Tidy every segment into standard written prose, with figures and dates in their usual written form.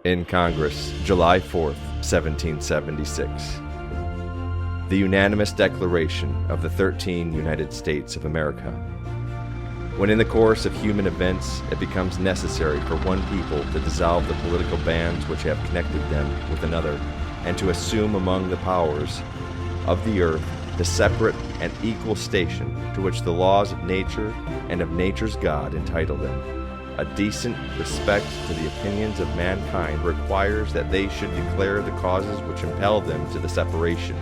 In Congress, July 4th, 1776. The unanimous declaration of the 13 United States of America. When in the course of human events it becomes necessary for one people to dissolve the political bands which have connected them with another, and to assume among the powers of the earth the separate and equal station to which the laws of nature and of nature's God entitle them, a decent respect to the opinions of mankind requires that they should declare the causes which impel them to the separation.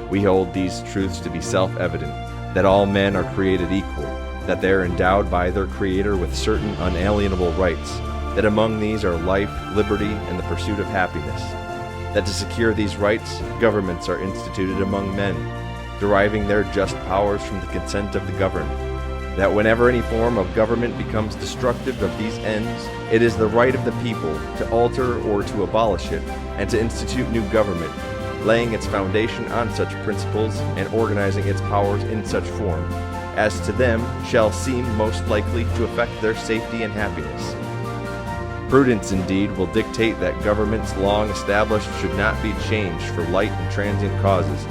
We hold these truths to be self-evident, that all men are created equal, that they are endowed by their Creator with certain unalienable rights, that among these are life, liberty, and the pursuit of happiness, that to secure these rights, governments are instituted among men, deriving their just powers from the consent of the governed, that whenever any form of government becomes destructive of these ends, it is the right of the people to alter or to abolish it, and to institute new government, laying its foundation on such principles and organizing its powers in such form as to them shall seem most likely to affect their safety and happiness. Prudence indeed will dictate that governments long established should not be changed for light and transient causes,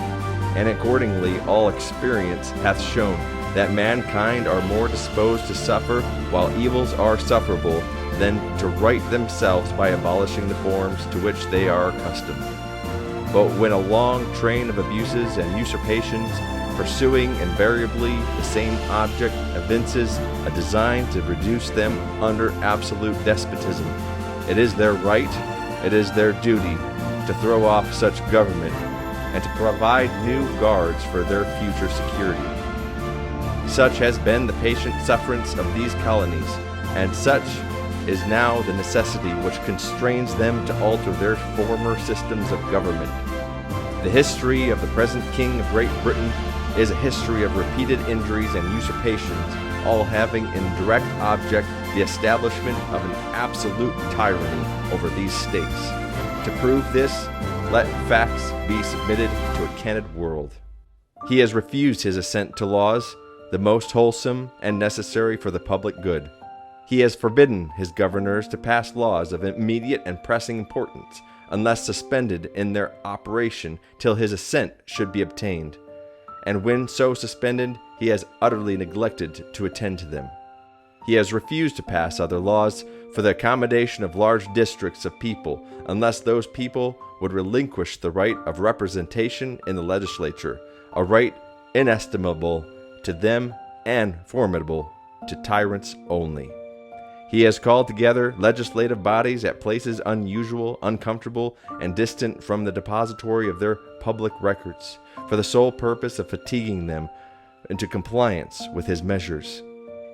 and accordingly all experience hath shown that mankind are more disposed to suffer while evils are sufferable than to right themselves by abolishing the forms to which they are accustomed. But when a long train of abuses and usurpations, pursuing invariably the same object, evinces a design to reduce them under absolute despotism, it is their right, it is their duty, to throw off such government and to provide new guards for their future security. Such has been the patient sufferance of these colonies, and such is now the necessity which constrains them to alter their former systems of government. The history of the present King of Great Britain is a history of repeated injuries and usurpations, all having in direct object the establishment of an absolute tyranny over these states. To prove this, let facts be submitted to a candid world. He has refused his assent to laws, the most wholesome and necessary for the public good. He has forbidden his governors to pass laws of immediate and pressing importance, unless suspended in their operation till his assent should be obtained. And when so suspended, he has utterly neglected to attend to them. He has refused to pass other laws for the accommodation of large districts of people, unless those people would relinquish the right of representation in the legislature, a right inestimable to them and formidable to tyrants only. He has called together legislative bodies at places unusual, uncomfortable, and distant from the depository of their public records, for the sole purpose of fatiguing them into compliance with his measures.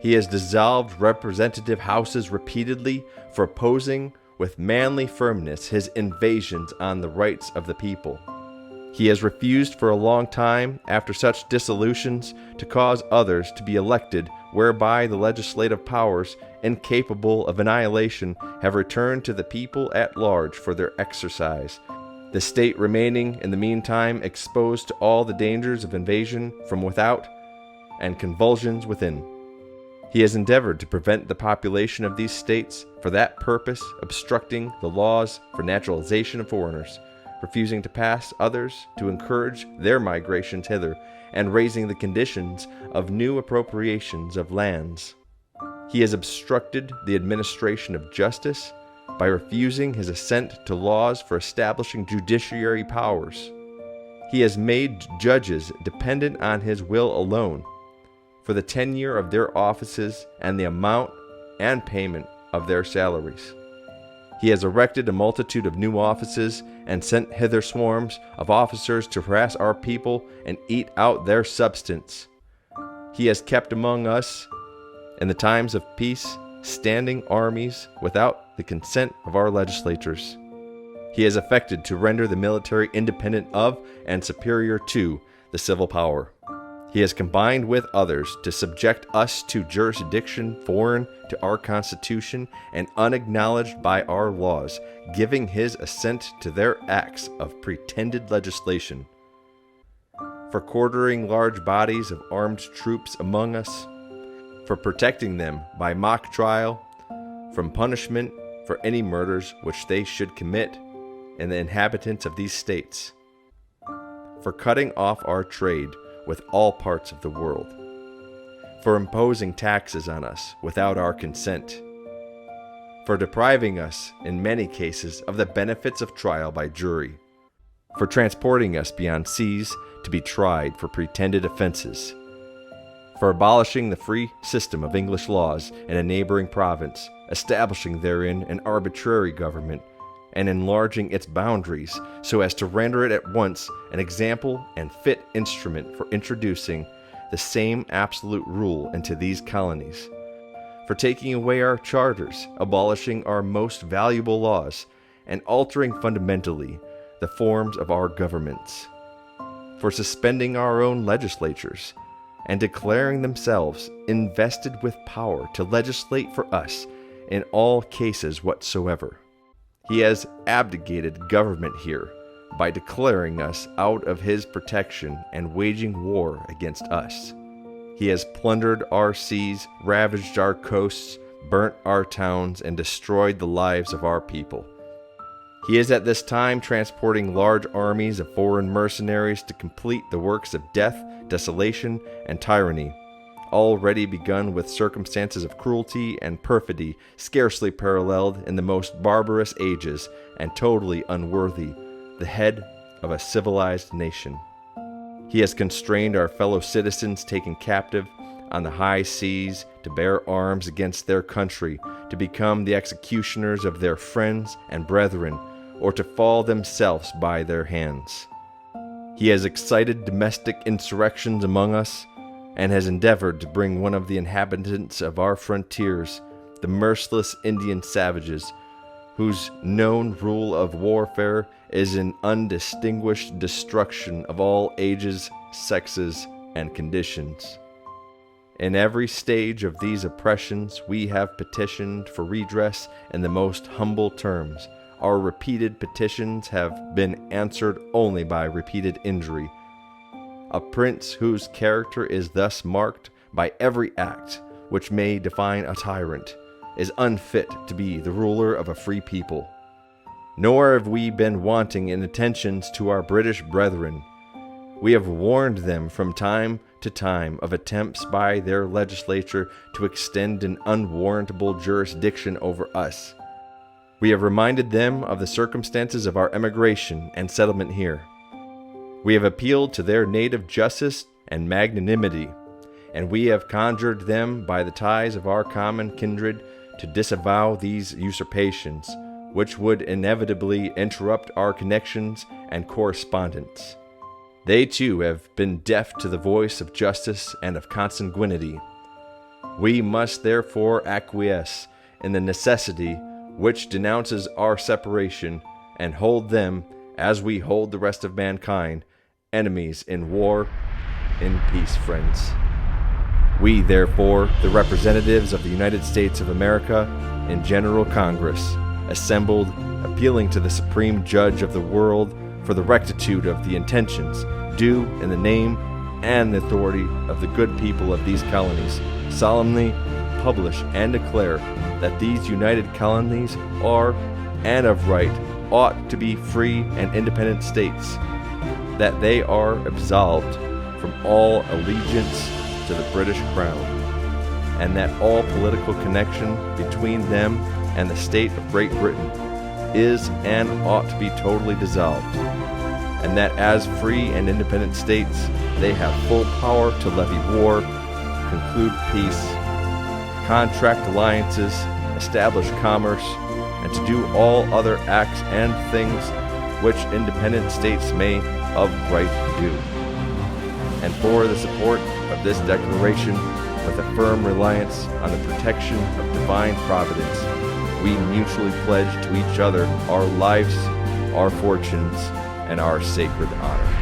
He has dissolved representative houses repeatedly for opposing with manly firmness his invasions on the rights of the people. He has refused for a long time, after such dissolutions, to cause others to be elected, whereby the legislative powers, incapable of annihilation, have returned to the people at large for their exercise, the state remaining in the meantime exposed to all the dangers of invasion from without and convulsions within. He has endeavored to prevent the population of these states for that purpose, obstructing the laws for naturalization of foreigners, refusing to pass others to encourage their migrations hither, and raising the conditions of new appropriations of lands. He has obstructed the administration of justice by refusing his assent to laws for establishing judiciary powers. He has made judges dependent on his will alone for the tenure of their offices and the amount and payment of their salaries. He has erected a multitude of new offices and sent hither swarms of officers to harass our people and eat out their substance. He has kept among us, in the times of peace, standing armies without the consent of our legislatures. He has affected to render the military independent of and superior to the civil power. He has combined with others to subject us to jurisdiction foreign to our Constitution and unacknowledged by our laws, giving his assent to their acts of pretended legislation. For quartering large bodies of armed troops among us, for protecting them by mock trial, from punishment for any murders which they should commit in the inhabitants of these states, for cutting off our trade with all parts of the world, for imposing taxes on us without our consent, for depriving us in many cases of the benefits of trial by jury, for transporting us beyond seas to be tried for pretended offenses, for abolishing the free system of English laws in a neighboring province, establishing therein an arbitrary government, and enlarging its boundaries so as to render it at once an example and fit instrument for introducing the same absolute rule into these colonies, for taking away our charters, abolishing our most valuable laws, and altering fundamentally the forms of our governments, for suspending our own legislatures, and declaring themselves invested with power to legislate for us in all cases whatsoever. He has abdicated government here by declaring us out of his protection and waging war against us. He has plundered our seas, ravaged our coasts, burnt our towns, and destroyed the lives of our people. He is at this time transporting large armies of foreign mercenaries to complete the works of death, desolation, and tyranny, already begun with circumstances of cruelty and perfidy scarcely paralleled in the most barbarous ages and totally unworthy the head of a civilized nation. He has constrained our fellow citizens taken captive on the high seas to bear arms against their country, to become the executioners of their friends and brethren, or to fall themselves by their hands. He has excited domestic insurrections among us, and has endeavored to bring one of the inhabitants of our frontiers, the merciless Indian savages, whose known rule of warfare is an undistinguished destruction of all ages, sexes, and conditions. In every stage of these oppressions we have petitioned for redress in the most humble terms. Our repeated petitions have been answered only by repeated injury. A prince whose character is thus marked by every act which may define a tyrant is unfit to be the ruler of a free people. Nor have we been wanting in attentions to our British brethren. We have warned them from time to time of attempts by their legislature to extend an unwarrantable jurisdiction over us. We have reminded them of the circumstances of our emigration and settlement here. We have appealed to their native justice and magnanimity, and we have conjured them by the ties of our common kindred to disavow these usurpations, which would inevitably interrupt our connections and correspondence. They too have been deaf to the voice of justice and of consanguinity. We must therefore acquiesce in the necessity which denounces our separation, and hold them, as we hold the rest of mankind, enemies in war, in peace, friends. We, therefore, the representatives of the United States of America in General Congress, assembled, appealing to the Supreme Judge of the world for the rectitude of the intentions due in the name and the authority of the good people of these colonies, solemnly publish and declare that these united colonies are, and of right, ought to be free and independent states, that they are absolved from all allegiance to the British Crown, and that all political connection between them and the state of Great Britain is and ought to be totally dissolved, and that as free and independent states they have full power to levy war, conclude peace, contract alliances, establish commerce, and to do all other acts and things which independent states may of right do. And for the support of this declaration, with a firm reliance on the protection of divine providence, we mutually pledge to each other our lives, our fortunes, and our sacred honor.